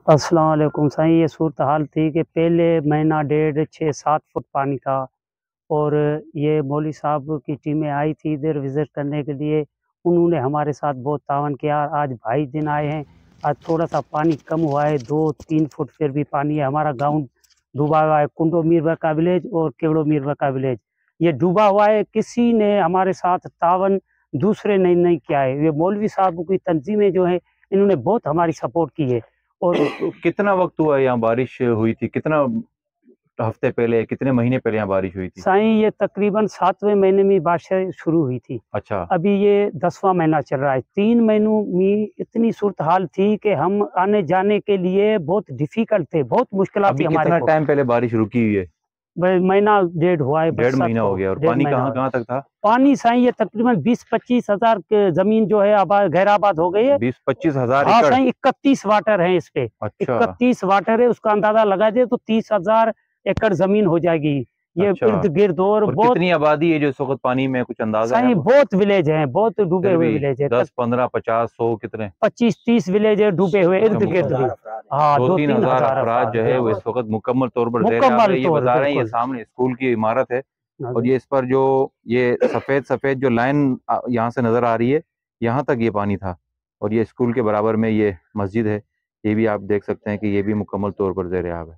السلام علیکم سائیں، یہ صورتحال تھی کہ پہلے مہینہ ڈیڑھ 6-7 فٹ پانی تھا، اور یہ مولوی صاحب کی ٹیمیں آئی تھی ادھر وزٹ کرنے کے لیے. انہوں نے ہمارے ساتھ بہت تعاون کیا. آج 22 دن آئے ہیں، آج تھوڑا سا پانی کم ہوا ہے، 2-3 فٹ پھر بھی پانی ہے. ہمارا گاؤں ڈوبا ہوا ہے، کنڈو میروا کا ولیج اور کیوڑو میروا کا ولیج یہ ڈوبا ہوا ہے. کسی نے ہمارے ساتھ تعاون دوسرے نے نہیں کیا ہے. یہ مولوی صاحب کی تنظیمیں جو ہیں انہوں نے بہت ہماری سپورٹ کی ہے. اور کتنا وقت ہوا یہاں بارش ہوئی تھی؟ کتنا ہفتے پہلے، کتنے مہینے پہلے یہاں بارش ہوئی تھی؟ سائیں یہ تقریباً 7ویں مہینے میں بارش شروع ہوئی تھی. اچھا، ابھی یہ 10واں مہینہ چل رہا ہے. 3 مہینوں میں اتنی صورتحال تھی کہ ہم آنے جانے کے لیے بہت ڈیفیکلٹ تھے، بہت مشکلات ابھی تھی ہمارے کتنا کو. ٹائم پہلے بارش رکی ہوئی ہے؟ مہینہ ڈیڑھ ہوا ہے. 1.5 مہینہ ہو گیا. اور پانی کہاں کہاں تک تھا؟ پانی سائیں یہ تقریباً 20-25 ہزار زمین جو ہے غیر آباد ہو گئی ہے. 20-25 ہزار ہاں ایکڑ؟ سائیں 31 واٹر ہیں اس پہ. اچھا 31 واٹر ہے، اس کا اندازہ لگا دے تو 30,000 ایکڑ زمین ہو جائے گی. یہ اچھا. ارد گرد اور بہت کتنی آبادی ہے جو اس وقت پانی میں کچھ اندازہ ہے؟ سائیں بہت ولیج ہیں، بہت ڈوبے ہوئے ولیج ہیں. 10, 15, 50, 100 کتنے؟ 25-30 ولیج ہے ڈوبے ہوئے ارد گرد بھی. ہاں 2-3 2-3 ہزار ہزار افراد جو ہے وہ اس وقت مکمل طور پر زیر آب ہے. یہ بتا رہے ہیں، یہ سامنے اسکول کی عمارت ہے، اور یہ اس پر جو یہ سفید جو لائن یہاں سے نظر آ رہی ہے، یہاں تک یہ پانی تھا. اور یہ اسکول کے برابر میں یہ مسجد ہے، یہ بھی آپ دیکھ سکتے ہیں کہ یہ بھی مکمل طور پر زیر آب ہے.